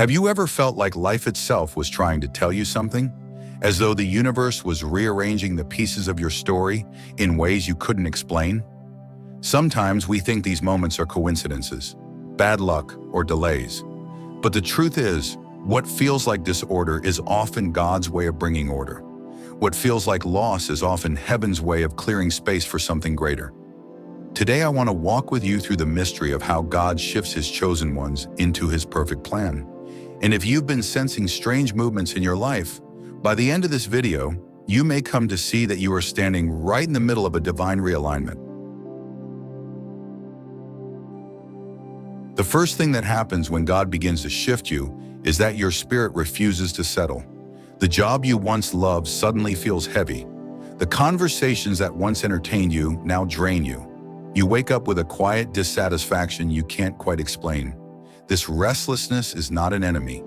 Have you ever felt like life itself was trying to tell you something? As though the universe was rearranging the pieces of your story in ways you couldn't explain? Sometimes we think these moments are coincidences, bad luck, or delays. But the truth is, what feels like disorder is often God's way of bringing order. What feels like loss is often heaven's way of clearing space for something greater. Today I want to walk with you through the mystery of how God shifts his chosen ones into his perfect plan. And if you've been sensing strange movements in your life, by the end of this video, you may come to see that you are standing right in the middle of a divine realignment. The first thing that happens when God begins to shift you is that your spirit refuses to settle. The job you once loved suddenly feels heavy. The conversations that once entertained you now drain you. You wake up with a quiet dissatisfaction you can't quite explain. This restlessness is not an enemy.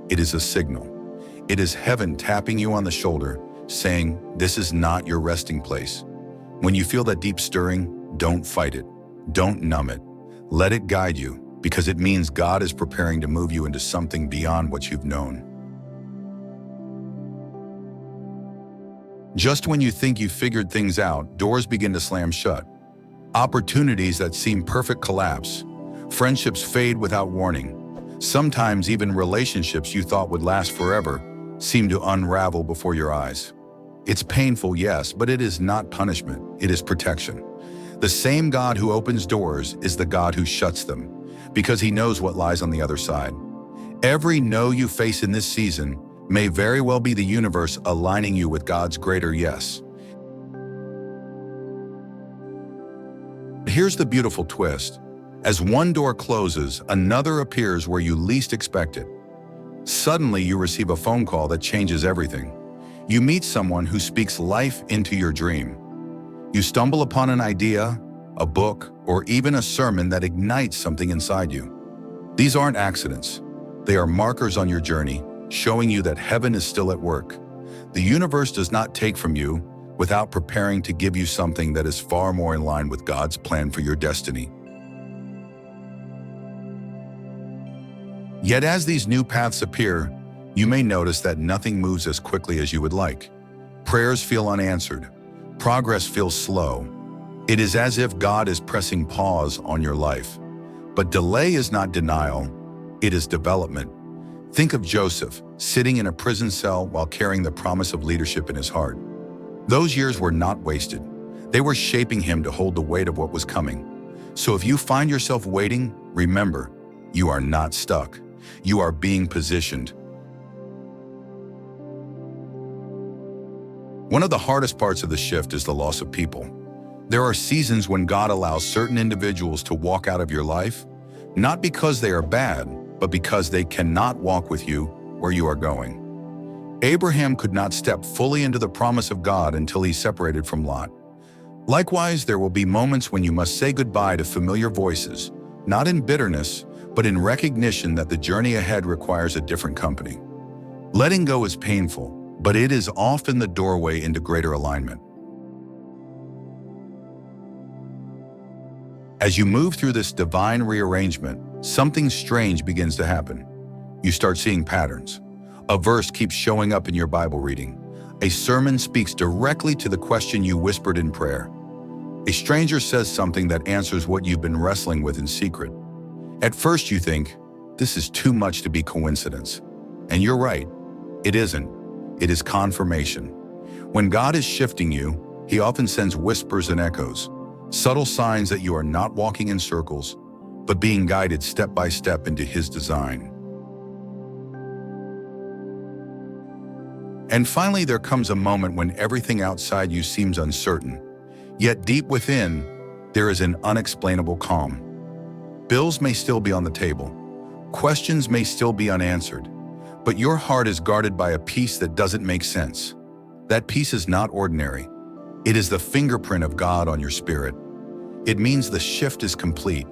It is a signal. It is heaven tapping you on the shoulder, saying, this is not your resting place. When you feel that deep stirring, don't fight it. Don't numb it. Let it guide you, because it means God is preparing to move you into something beyond what you've known. Just when you think you've figured things out, doors begin to slam shut. Opportunities that seem perfect collapse. Friendships fade without warning. Sometimes even relationships you thought would last forever seem to unravel before your eyes. It's painful, yes, but it is not punishment. It is protection. The same God who opens doors is the God who shuts them, because he knows what lies on the other side. Every no you face in this season may very well be the universe aligning you with God's greater yes. Here's the beautiful twist. As one door closes, another appears where you least expect it. Suddenly, you receive a phone call that changes everything. You meet someone who speaks life into your dream. You stumble upon an idea, a book, or even a sermon that ignites something inside you. These aren't accidents. They are markers on your journey, showing you that heaven is still at work. The universe does not take from you without preparing to give you something that is far more in line with God's plan for your destiny. Yet as these new paths appear, you may notice that nothing moves as quickly as you would like. Prayers feel unanswered. Progress feels slow. It is as if God is pressing pause on your life. But delay is not denial, it is development. Think of Joseph, sitting in a prison cell while carrying the promise of leadership in his heart. Those years were not wasted. They were shaping him to hold the weight of what was coming. So if you find yourself waiting, remember, you are not stuck. You are being positioned. One of the hardest parts of the shift is the loss of people. There are seasons when God allows certain individuals to walk out of your life, not because they are bad, but because they cannot walk with you where you are going. Abraham could not step fully into the promise of God until he separated from Lot. Likewise, there will be moments when you must say goodbye to familiar voices, not in bitterness, but in recognition that the journey ahead requires a different company. Letting go is painful, but it is often the doorway into greater alignment. As you move through this divine rearrangement, something strange begins to happen. You start seeing patterns. A verse keeps showing up in your Bible reading. A sermon speaks directly to the question you whispered in prayer. A stranger says something that answers what you've been wrestling with in secret. At first you think, this is too much to be coincidence. And you're right, it isn't. It is confirmation. When God is shifting you, he often sends whispers and echoes, subtle signs that you are not walking in circles, but being guided step by step into his design. And finally, there comes a moment when everything outside you seems uncertain, yet deep within, there is an unexplainable calm. Bills may still be on the table. Questions may still be unanswered. But your heart is guarded by a peace that doesn't make sense. That peace is not ordinary. It is the fingerprint of God on your spirit. It means the shift is complete.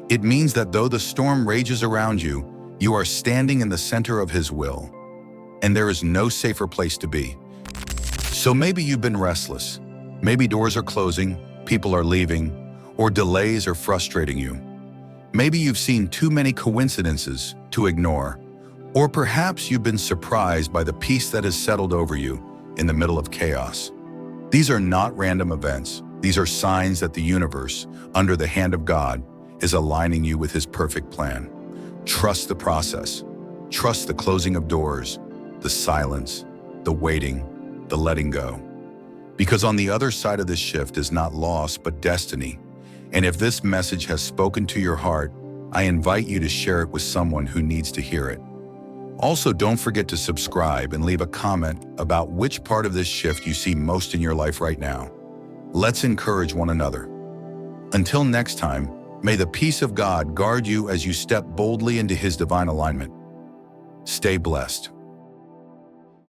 It means that though the storm rages around you, you are standing in the center of his will. And there is no safer place to be. So maybe you've been restless. Maybe doors are closing, people are leaving, or delays are frustrating you. Maybe you've seen too many coincidences to ignore, Or perhaps you've been surprised by the peace that has settled over you in the middle of chaos. These are not random events. These are signs that the universe, under the hand of God, is aligning you with His perfect plan. Trust the process. Trust the closing of doors, the silence, the waiting, the letting go. Because on the other side of this shift is not loss, but destiny. And if this message has spoken to your heart, I invite you to share it with someone who needs to hear it. Also, don't forget to subscribe and leave a comment about which part of this shift you see most in your life right now. Let's encourage one another. Until next time, may the peace of God guard you as you step boldly into His divine alignment. Stay blessed.